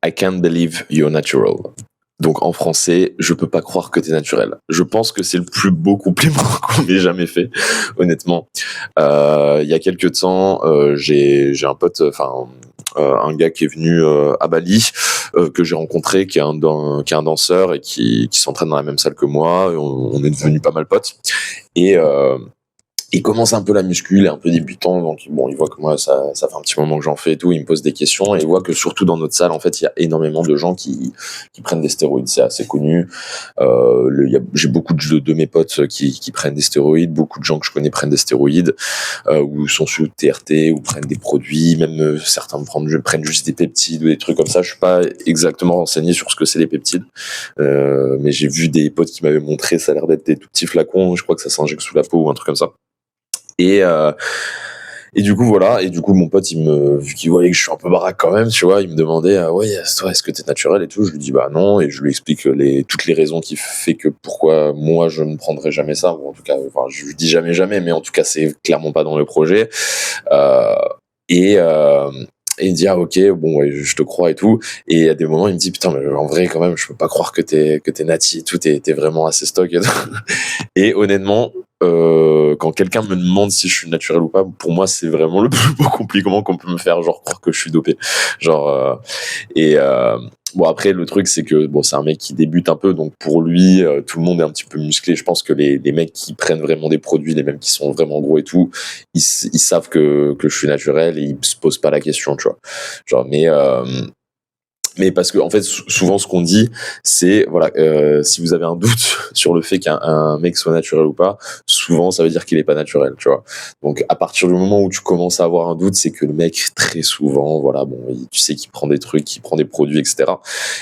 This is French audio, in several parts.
I can't believe you're natural. Donc en français, je peux pas croire que t'es naturel. Je pense que c'est le plus beau compliment qu'on m'ait jamais fait, honnêtement. Il y a quelques temps, j'ai un pote, un gars qui est venu à Bali, que j'ai rencontré, qui est qui est un danseur et qui s'entraîne dans la même salle que moi. On est devenus pas mal potes. Et il commence un peu la muscu, il est un peu débutant, donc bon, il voit que moi ça fait un petit moment que j'en fais et tout, il me pose des questions et il voit que surtout dans notre salle, en fait, il y a énormément de gens qui prennent des stéroïdes, c'est assez connu. J'ai beaucoup de mes potes qui prennent des stéroïdes, beaucoup de gens que je connais prennent des stéroïdes, ou sont sous TRT, ou prennent des produits, même certains prennent juste des peptides ou des trucs comme ça. Je suis pas exactement renseigné sur ce que c'est les peptides, mais j'ai vu des potes qui m'avaient montré, ça a l'air d'être des tout petits flacons, je crois que ça s'injecte sous la peau ou un truc comme ça. Et du coup voilà, et du coup mon pote vu qu'il voyait que je suis un peu baraque quand même, tu vois, il me demandait ouais, toi est-ce que t'es naturel et tout. Je lui dis bah non, et je lui explique toutes les raisons qui fait que pourquoi moi je ne prendrais jamais ça, ou en tout cas, enfin, je lui dis jamais, mais en tout cas c'est clairement pas dans le projet. euh, et euh, et il me dit ah ok, bon ouais, je te crois et tout. Et à des moments il me dit putain, mais en vrai quand même je peux pas croire que t'es nati et tout, t'es vraiment assez stock et tout. Et honnêtement, quand quelqu'un me demande si je suis naturel ou pas, pour moi, c'est vraiment le plus beau compliment qu'on peut me faire, genre croire que je suis dopé. Genre, et bon, après, le truc, c'est que bon, c'est un mec qui débute un peu, donc pour lui, tout le monde est un petit peu musclé. Je pense que les mecs qui prennent vraiment des produits, les mêmes qui sont vraiment gros et tout, ils savent que je suis naturel et ils se posent pas la question, tu vois. Genre, mais parce que en fait souvent ce qu'on dit c'est voilà, si vous avez un doute sur le fait qu'un mec soit naturel ou pas, souvent ça veut dire qu'il est pas naturel, tu vois. Donc à partir du moment où tu commences à avoir un doute, c'est que le mec très souvent voilà, bon, tu sais qu'il prend des trucs, qu'il prend des produits, etc.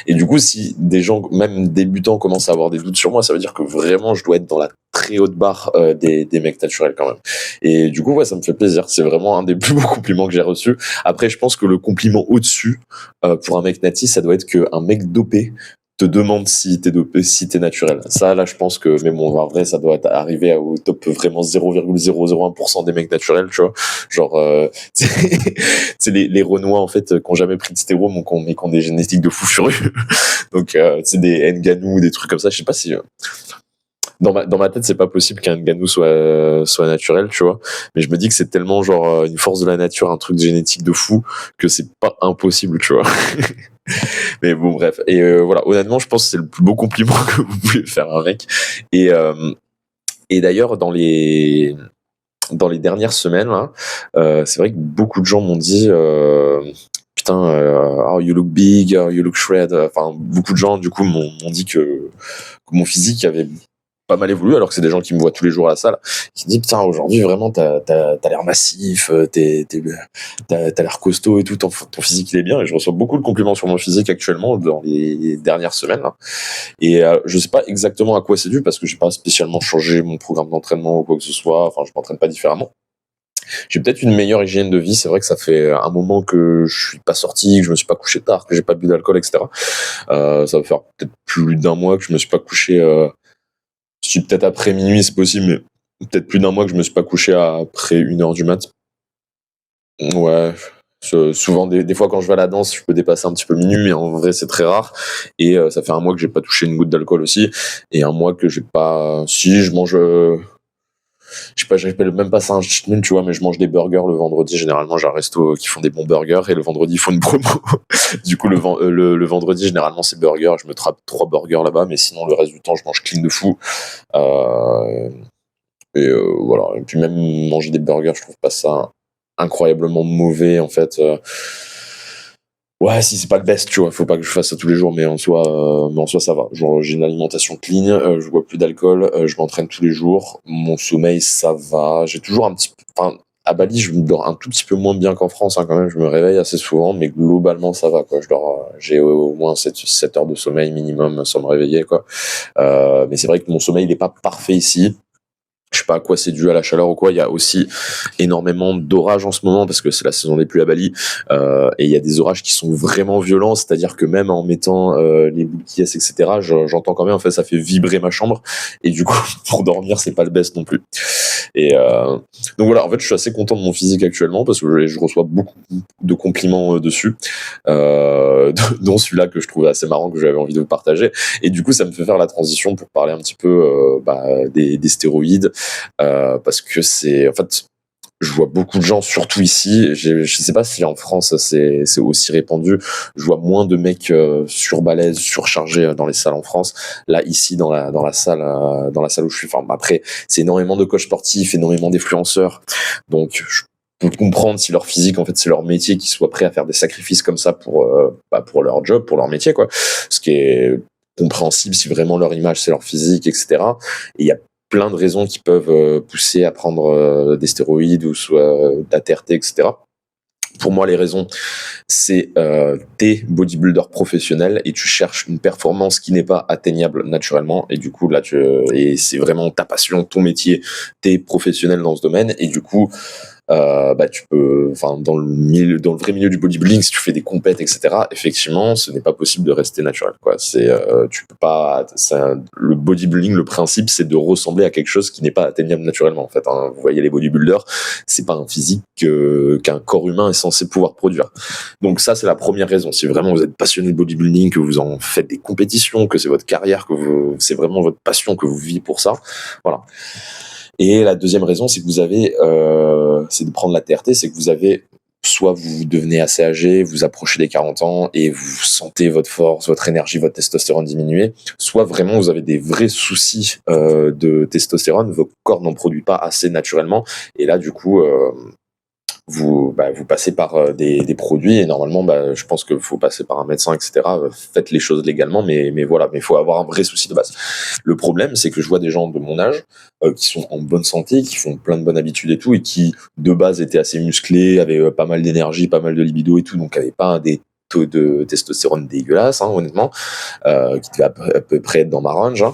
Et du coup si des gens même débutants commencent à avoir des doutes sur moi, ça veut dire que vraiment je dois être dans la très haute barre des mecs naturels quand même. Et du coup ouais, ça me fait plaisir, c'est vraiment un des plus beaux compliments que j'ai reçus. Après je pense que le compliment au-dessus, pour un mec natif, ça doit être qu'un mec dopé te demande si t'es dopé, si t'es naturel. Ça, là, je pense que, mais bon, en vrai, ça doit arriver au top vraiment 0,001% des mecs naturels, tu vois. Genre, tu sais, les Renois, en fait, qui ont jamais pris de stéro, mais qui ont des génétiques de fous furieux. Donc, tu sais, des Ngannou, des trucs comme ça. Je sais pas si, dans ma tête, c'est pas possible qu'un Ngannou soit naturel, tu vois. Mais je me dis que c'est tellement, genre, une force de la nature, un truc génétique de fou, que c'est pas impossible, tu vois. Mais bon, bref. Et voilà, honnêtement, je pense que c'est le plus beau compliment que vous pouvez faire à un mec. Et, et d'ailleurs, dans les dernières semaines, là, c'est vrai que beaucoup de gens m'ont dit putain, oh, you look big, you look shred. Enfin, beaucoup de gens, du coup, m'ont dit que mon physique avait pas mal évolué, alors que c'est des gens qui me voient tous les jours à la salle, qui me disent putain, aujourd'hui vraiment t'as l'air massif, t'as l'air costaud et tout, ton physique il est bien. Et je reçois beaucoup de compliments sur mon physique actuellement dans les dernières semaines là. Et je sais pas exactement à quoi c'est dû, parce que j'ai pas spécialement changé mon programme d'entraînement ou quoi que ce soit, enfin je m'entraîne pas différemment. J'ai peut-être une meilleure hygiène de vie, c'est vrai que ça fait un moment que je suis pas sorti, que je me suis pas couché tard, que j'ai pas bu d'alcool, etc. Ça va faire peut-être plus d'un mois que je me suis pas couché, si peut-être après minuit c'est possible, mais peut-être plus d'un mois que je me suis pas couché après 1h du mat. Ouais, souvent des fois quand je vais à la danse, je peux dépasser un petit peu minuit, mais en vrai c'est très rare. Et ça fait un mois que j'ai pas touché une goutte d'alcool aussi, et un mois que j'ai pas. Si je mange, je sais pas, j'appelle même pas ça un cheat meal, tu vois, mais je mange des burgers le vendredi. Généralement, j'ai un resto qui font des bons burgers, et le vendredi ils font une promo. Du coup, le vendredi généralement c'est burger. Je me trappe 3 burgers là-bas, mais sinon le reste du temps je mange clean de fou. Euh, et voilà. Et puis même manger des burgers, je trouve pas ça incroyablement mauvais en fait. Ouais, si c'est pas le best, tu vois, faut pas que je fasse ça tous les jours, mais en soi ça va. Genre j'ai une alimentation clean, je bois plus d'alcool, je m'entraîne tous les jours, mon sommeil ça va, j'ai toujours un petit peu, enfin, à Bali je me dors un tout petit peu moins bien qu'en France, hein, quand même, je me réveille assez souvent, mais globalement ça va, quoi. Je dors, j'ai au moins 7 heures de sommeil minimum sans me réveiller, quoi. Mais c'est vrai que mon sommeil il est pas parfait ici. Je sais pas à quoi c'est dû, à la chaleur ou quoi. Il y a aussi énormément d'orages en ce moment parce que c'est la saison des pluies à Bali, et il y a des orages qui sont vraiment violents. C'est-à-dire que même en mettant les boules qui etc., j'entends quand même. En fait, ça fait vibrer ma chambre et du coup, pour dormir, c'est pas le best non plus. Et donc voilà. En fait, je suis assez content de mon physique actuellement parce que je reçois beaucoup de compliments dessus, dont celui-là que je trouvais assez marrant, que j'avais envie de vous partager. Et du coup, ça me fait faire la transition pour parler un petit peu des stéroïdes. Parce que c'est, en fait, je vois beaucoup de gens, surtout ici. Je sais pas si en France c'est aussi répandu. Je vois moins de mecs surbalèzes, surchargés dans les salles en France. Là, ici, dans la salle où je suis. Enfin, après, c'est énormément de coachs sportifs, énormément d'influenceurs. Donc, je peux comprendre si leur physique, en fait, c'est leur métier, qu'ils soient prêts à faire des sacrifices comme ça pour leur job, pour leur métier, quoi. Ce qui est compréhensible si vraiment leur image, c'est leur physique, etc. Et il y a plein de raisons qui peuvent pousser à prendre des stéroïdes ou soit d'ATRT, etc. Pour moi, les raisons, c'est t'es bodybuilder professionnel et tu cherches une performance qui n'est pas atteignable naturellement. Et du coup, là, et c'est vraiment ta passion, ton métier, t'es professionnel dans ce domaine. Et du coup, tu peux, enfin, dans le vrai milieu du bodybuilding, si tu fais des compètes, etc., effectivement, ce n'est pas possible de rester naturel, quoi. Tu peux pas, le bodybuilding, le principe, c'est de ressembler à quelque chose qui n'est pas atteignable naturellement, en fait, hein. Vous voyez, les bodybuilders, c'est pas un physique qu'un corps humain est censé pouvoir produire. Donc ça, c'est la première raison. Si vraiment vous êtes passionné de bodybuilding, que vous en faites des compétitions, que c'est votre carrière, c'est vraiment votre passion, que vous vivez pour ça, voilà. Et la deuxième raison, c'est que c'est de prendre la TRT, c'est que vous avez, soit vous devenez assez âgé, vous approchez des 40 ans et vous sentez votre force, votre énergie, votre testostérone diminuer, soit vraiment vous avez des vrais soucis de testostérone, votre corps n'en produit pas assez naturellement, et là du coup, vous passez par des produits, et normalement, je pense qu'il faut passer par un médecin, etc. Faites les choses légalement, mais voilà, mais il faut avoir un vrai souci de base. Le problème, c'est que je vois des gens de mon âge qui sont en bonne santé, qui font plein de bonnes habitudes et tout, et qui de base étaient assez musclés, avaient pas mal d'énergie, pas mal de libido et tout, donc n'avaient pas des taux de testostérone dégueulasses, hein, honnêtement, qui devaient à peu près être dans ma range, hein,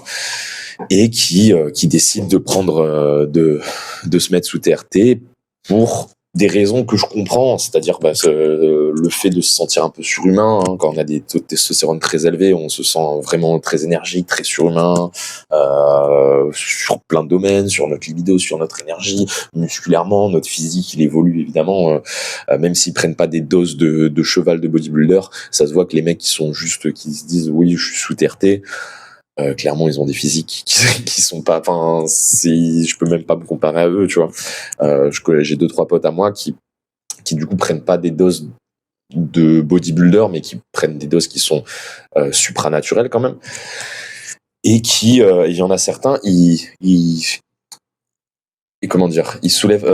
et qui décident de prendre de se mettre sous TRT pour des raisons que je comprends, c'est-à-dire le fait de se sentir un peu surhumain, hein. Quand on a des taux de testostérone très élevés, on se sent vraiment très énergique, très surhumain, sur plein de domaines, sur notre libido, sur notre énergie, musculairement, notre physique, il évolue évidemment, même s'ils prennent pas des doses de cheval de bodybuilder, ça se voit que les mecs qui se disent oui, je suis sous TRT, clairement, ils ont des physiques qui sont pas, enfin, je peux même pas me comparer à eux, tu vois. J'ai 2-3 potes à moi qui du coup prennent pas des doses de bodybuilder, mais qui prennent des doses qui sont supranaturelles quand même. Et il y en a certains, comment dire, ils soulèvent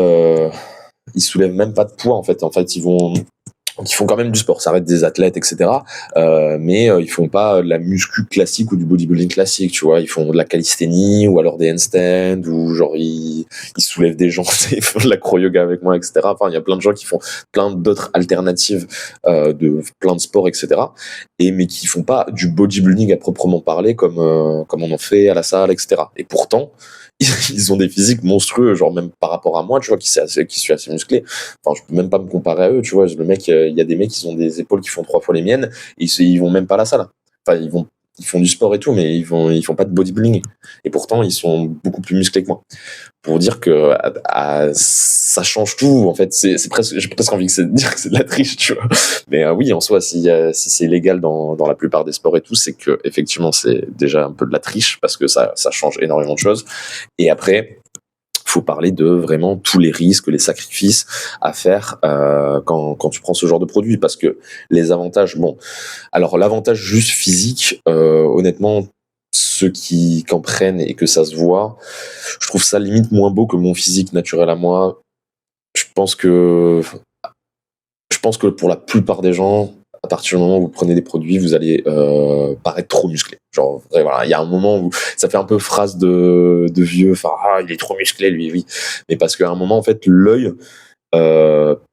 même pas de poids en fait. En fait, ils font quand même du sport, ça reste des athlètes, etc. Mais ils font pas de la muscu classique ou du bodybuilding classique, tu vois. Ils font de la calisthénie ou alors des handstands, ou genre ils soulèvent des gens, ils font de l'acro-yoga avec moi, etc. Enfin, il y a plein de gens qui font plein d'autres alternatives de plein de sports, etc. Mais qui font pas du bodybuilding à proprement parler comme on en fait à la salle, etc. Et pourtant, ils ont des physiques monstrueux, genre même par rapport à moi, tu vois, qui suis assez musclé. Enfin, je peux même pas me comparer à eux, tu vois. Il y a des mecs qui ont des épaules qui font 3 fois les miennes, et ils vont même pas à la salle. Enfin, ils font du sport et tout, mais ils font pas de bodybuilding. Et pourtant, ils sont beaucoup plus musclés que moi. Pour dire que ça change tout, en fait. J'ai presque envie de dire que c'est de la triche, tu vois. Mais oui, en soi, si c'est légal dans la plupart des sports et tout, c'est que effectivement, c'est déjà un peu de la triche, parce que ça change énormément de choses. Et après, faut parler de vraiment tous les risques, les sacrifices à faire quand tu prends ce genre de produit, parce que les avantages, bon, alors l'avantage juste physique, honnêtement, ceux qui en prennent et que ça se voit, je trouve ça limite moins beau que mon physique naturel à moi. Je pense que pour la plupart des gens, à partir du moment où vous prenez des produits, vous allez paraître trop musclé. Genre, voilà, il y a un moment où ça fait un peu phrase de vieux, enfin, il est trop musclé, lui, oui. Mais parce qu'à un moment, en fait, l'œil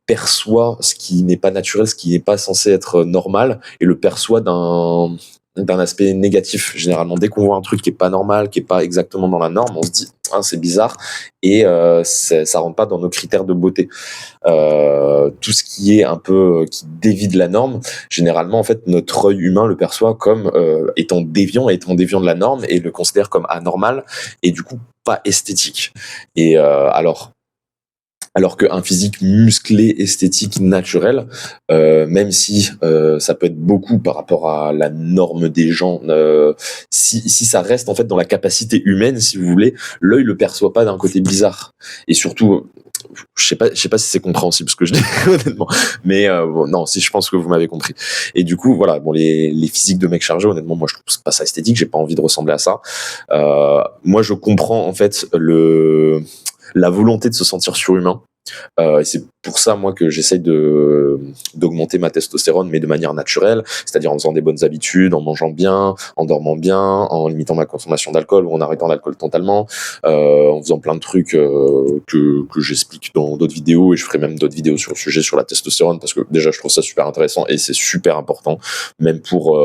perçoit ce qui n'est pas naturel, ce qui n'est pas censé être normal, et le perçoit d'un aspect négatif. Généralement, dès qu'on voit un truc qui est pas normal, qui est pas exactement dans la norme, on se dit ah, c'est bizarre et ça rentre pas dans nos critères de beauté. Tout ce qui est un peu qui dévie de la norme, généralement en fait notre œil humain le perçoit comme étant déviant de la norme et le considère comme anormal et du coup pas esthétique. Et alors qu'un physique musclé, esthétique, naturel, même si ça peut être beaucoup par rapport à la norme des gens, si ça reste en fait dans la capacité humaine, si vous voulez, l'œil le perçoit pas d'un côté bizarre. Et surtout, je sais pas si c'est compréhensible ce que je dis honnêtement, mais bon, non, si je pense que vous m'avez compris. Et du coup, voilà, bon, les physiques de mecs chargés, honnêtement, moi je trouve pas ça esthétique, j'ai pas envie de ressembler à ça. Moi, je comprends en fait la volonté de se sentir surhumain. Et c'est pour ça, moi, que j'essaye d'augmenter ma testostérone, mais de manière naturelle, c'est-à-dire en faisant des bonnes habitudes, en mangeant bien, en dormant bien, en limitant ma consommation d'alcool ou en arrêtant l'alcool totalement, en faisant plein de trucs que j'explique dans d'autres vidéos, et je ferai même d'autres vidéos sur le sujet, sur la testostérone, parce que déjà, je trouve ça super intéressant et c'est super important, même pour,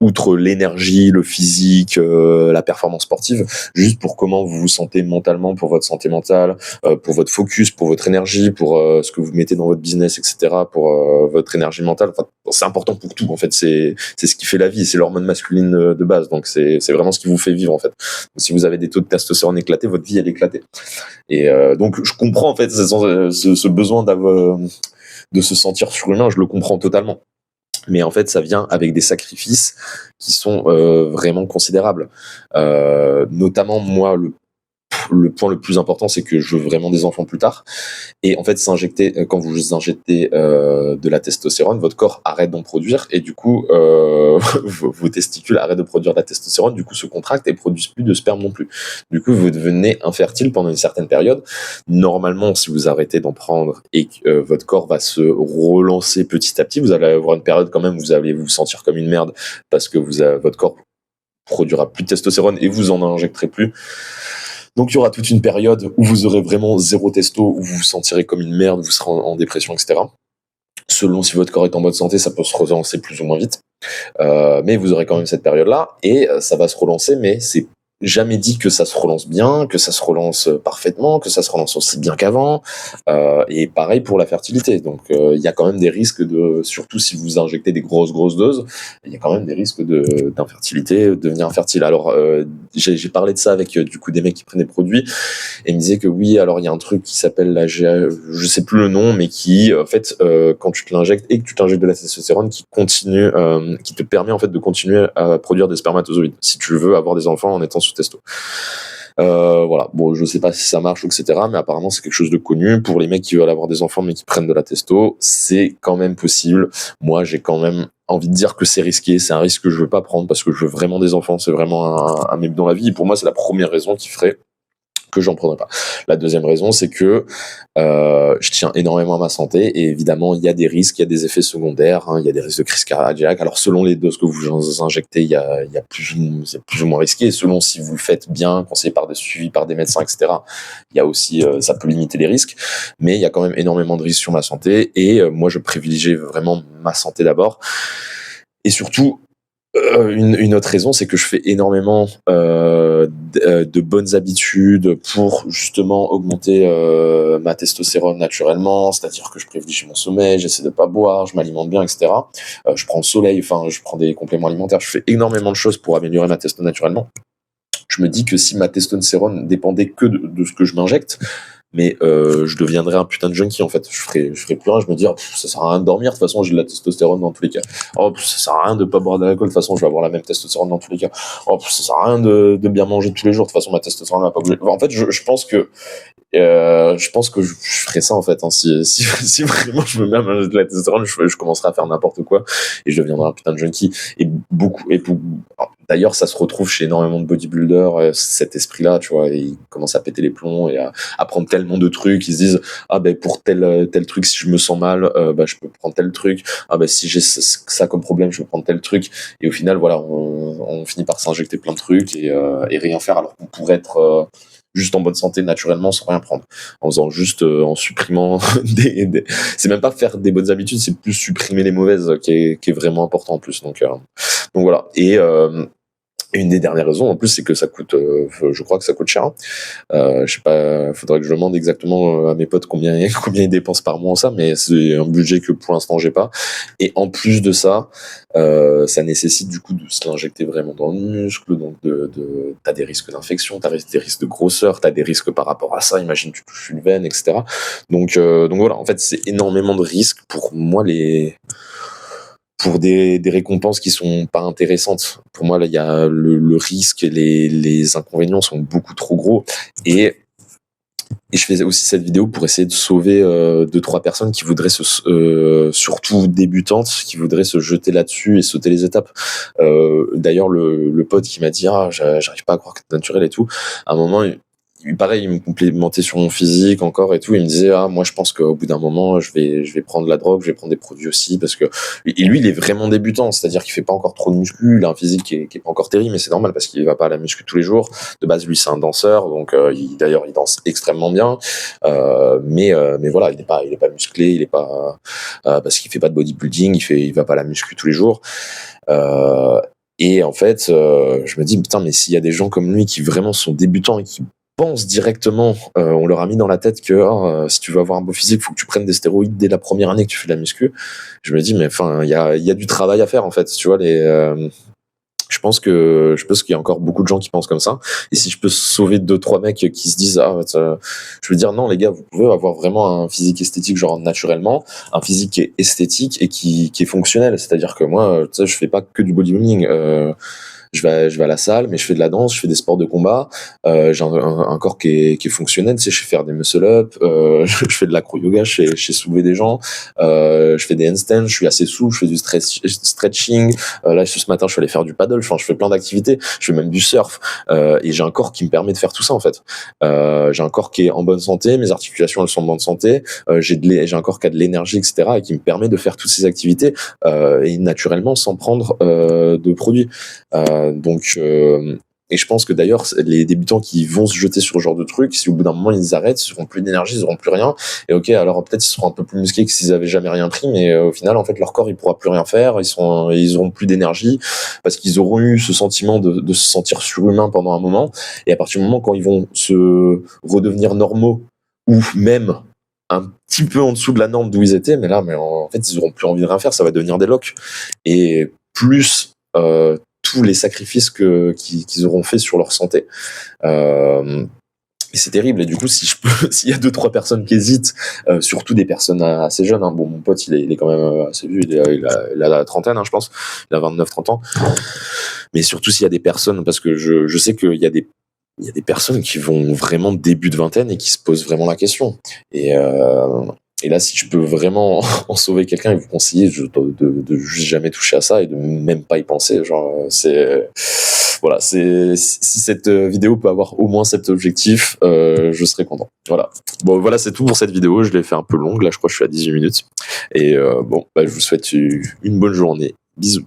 outre l'énergie, le physique, la performance sportive, juste pour comment vous vous sentez mentalement, pour votre santé mentale, pour votre focus, pour votre énergie, pour ce que vous mettez dans votre business, etc., pour votre énergie mentale. Enfin, c'est important pour tout, en fait. C'est ce qui fait la vie, c'est l'hormone masculine de base. Donc, c'est vraiment ce qui vous fait vivre, en fait. Si vous avez des taux de testostérone éclatés, votre vie, elle est éclatée. Et donc, je comprends, en fait, ce besoin de se sentir surhumain, je le comprends totalement. Mais en fait, ça vient avec des sacrifices qui sont vraiment considérables. Notamment, moi, le point le plus important, c'est que je veux vraiment des enfants plus tard. Et en fait, quand vous injectez de la testostérone, votre corps arrête d'en produire et du coup, vos testicules arrêtent de produire de la testostérone, du coup se contractent et produisent plus de sperme non plus. Du coup, vous devenez infertile pendant une certaine période. Normalement, si vous arrêtez d'en prendre et que votre corps va se relancer petit à petit, vous allez avoir une période quand même où vous allez vous sentir comme une merde parce que votre corps produira plus de testostérone et vous en injecterez plus. Donc il y aura toute une période où vous aurez vraiment zéro testo, où vous vous sentirez comme une merde, vous serez en dépression, etc. Selon si votre corps est en bonne santé, ça peut se relancer plus ou moins vite. Mais vous aurez quand même cette période-là, et ça va se relancer, mais c'est jamais dit que ça se relance bien, que ça se relance parfaitement, que ça se relance aussi bien qu'avant. Et pareil pour la fertilité. Donc il y a quand même des risques surtout si vous injectez des grosses doses, il y a quand même des risques d'infertilité, de devenir infertile. Alors j'ai parlé de ça avec du coup des mecs qui prennent des produits et ils me disaient que oui, alors il y a un truc qui s'appelle je sais plus le nom, mais qui en fait quand tu te l'injectes et que tu t'injectes de la testostérone qui te permet en fait de continuer à produire des spermatozoïdes si tu veux avoir des enfants en étant sous testo. Voilà, bon, je sais pas si ça marche, etc., mais apparemment c'est quelque chose de connu. Pour les mecs qui veulent avoir des enfants mais qui prennent de la testo, c'est quand même possible. Moi, j'ai quand même envie de dire que c'est risqué, c'est un risque que je veux pas prendre parce que je veux vraiment des enfants, c'est vraiment un but dans la vie. Et pour moi, c'est la première raison qui ferait que j'en prendrais pas. La deuxième raison, c'est que je tiens énormément à ma santé et évidemment, il y a des risques, il y a des effets secondaires, hein, il y a des risques de crise cardiaque. Alors, selon les doses que vous injectez, c'est plus ou moins risqué. Selon si vous le faites bien, conseillé suivi par des médecins, etc., il y a aussi, ça peut limiter les risques, mais il y a quand même énormément de risques sur ma santé et moi, je privilégie vraiment ma santé d'abord. Et surtout, une autre raison, c'est que je fais énormément de bonnes habitudes pour justement augmenter ma testostérone naturellement, c'est-à-dire que je privilégie mon sommeil, j'essaie de pas boire, je m'alimente bien, etc. Je prends le soleil, enfin, je prends des compléments alimentaires, je fais énormément de choses pour améliorer ma testo naturellement. Je me dis que si ma testostérone dépendait que de ce que je m'injecte, mais je deviendrais un putain de junkie en fait. Je ferais plus rien. Je me dis, ça sert à rien de dormir. De toute façon, j'ai de la testostérone dans tous les cas. Ça sert à rien de pas boire d'alcool. De toute façon, je vais avoir la même testostérone dans tous les cas. Ça sert à rien de bien manger tous les jours. De toute façon, ma testostérone va pas bouger. En fait, je pense que je ferais ça en fait. Hein. Si vraiment je me mets à manger de la testostérone, je commencerai à faire n'importe quoi et je deviendrai un putain de junkie. D'ailleurs, ça se retrouve chez énormément de bodybuilders, cet esprit-là, tu vois, et ils commencent à péter les plombs et à prendre tellement de trucs. Ils se disent, ah ben pour tel truc, si je me sens mal, je peux prendre tel truc. Ah ben si j'ai ça comme problème, je peux prendre tel truc. Et au final, voilà, on finit par s'injecter plein de trucs et rien faire, alors qu'on pourrait être juste en bonne santé naturellement sans rien prendre, en faisant juste en supprimant c'est même pas faire des bonnes habitudes, c'est plus supprimer les mauvaises qui est vraiment important en plus. Donc Donc voilà. Et une des dernières raisons, en plus, c'est que ça coûte, je crois que ça coûte cher. Hein. Je sais pas, faudrait que je demande exactement à mes potes combien ils dépensent par mois en ça, mais c'est un budget que pour l'instant j'ai pas. Et en plus de ça, ça nécessite du coup de se l'injecter vraiment dans le muscle, donc t'as des risques d'infection, t'as des risques de grosseur, t'as des risques par rapport à ça. Imagine tu touches une veine, etc. Donc voilà, en fait, c'est énormément de risques pour moi pour des récompenses qui sont pas intéressantes. Pour moi, là, il y a le risque et les inconvénients sont beaucoup trop gros. Et je faisais aussi cette vidéo pour essayer de sauver 2-3 personnes qui voudraient surtout débutantes, qui voudraient se jeter là-dessus et sauter les étapes. D'ailleurs, le pote qui m'a dit j'arrive pas à croire que t'es naturel et tout. À un moment, pareil, il me complimentait sur mon physique encore et tout. Il me disait, moi, je pense qu'au bout d'un moment, je vais prendre la drogue, je vais prendre des produits aussi parce que, et lui, il est vraiment débutant. C'est-à-dire qu'il fait pas encore trop de muscu. Il a un physique qui est pas encore terrible, mais c'est normal parce qu'il va pas à la muscu tous les jours. De base, lui, c'est un danseur. Donc, d'ailleurs, il danse extrêmement bien. Mais voilà, il est pas musclé, il est pas, parce qu'il fait pas de bodybuilding, il va pas à la muscu tous les jours. Et en fait, je me dis, putain, mais s'il y a des gens comme lui qui vraiment sont débutants et qui pensent directement, on leur a mis dans la tête que si tu veux avoir un beau physique, faut que tu prennes des stéroïdes dès la première année que tu fais de la muscu. Je me dis, mais enfin, il y a du travail à faire en fait. Tu vois, je pense qu'il y a encore beaucoup de gens qui pensent comme ça. Et si je peux sauver 2-3 mecs qui se disent, je veux dire, non, les gars, vous pouvez avoir vraiment un physique esthétique, genre naturellement, un physique qui est esthétique et qui est fonctionnel. C'est-à-dire que moi, tu sais, je fais pas que du bodybuilding. Je vais à la salle, mais je fais de la danse, je fais des sports de combat. J'ai un corps qui est fonctionnel. Tu sais, je sais faire des muscle-up, je fais de l'acro-yoga, je sais soulever des gens, je fais des handstands, je suis assez souple, je fais du stretching. Là, ce matin, je suis allé faire du paddle. Enfin, je fais plein d'activités. Je fais même du surf. Et j'ai un corps qui me permet de faire tout ça, en fait. J'ai un corps qui est en bonne santé, mes articulations, elles sont en bonne santé. J'ai un corps qui a de l'énergie, etc., et qui me permet de faire toutes ces activités et naturellement sans prendre de produits. Et je pense que d'ailleurs, les débutants qui vont se jeter sur ce genre de truc, si au bout d'un moment ils arrêtent, ils n'auront plus d'énergie, ils n'auront plus rien. Et ok, alors peut-être ils seront un peu plus musclés que s'ils avaient jamais rien pris, mais au final, en fait, leur corps il pourra plus rien faire, ils auront plus d'énergie parce qu'ils auront eu ce sentiment de se sentir surhumain pendant un moment. Et à partir du moment quand ils vont se redevenir normaux ou même un petit peu en dessous de la norme d'où ils étaient, mais en fait, ils auront plus envie de rien faire, ça va devenir des locs. Et plus tous les sacrifices qu'ils auront fait sur leur santé. Et c'est terrible. Et du coup, s'il y a 2-3 personnes qui hésitent, surtout des personnes assez jeunes, hein, bon, mon pote, il est quand même assez vieux, il a la trentaine, hein, je pense, il a 29-30 ans. Mais surtout s'il y a des personnes, parce que je sais qu'il y a des personnes qui vont vraiment début de vingtaine et qui se posent vraiment la question. Et là, si je peux vraiment en sauver quelqu'un et vous conseiller de juste jamais toucher à ça et de même pas y penser, genre, voilà, si cette vidéo peut avoir au moins cet objectif, je serai content. Voilà. Bon, voilà, c'est tout pour cette vidéo. Je l'ai fait un peu longue. Là, je crois que je suis à 18 minutes. Et je vous souhaite une bonne journée. Bisous.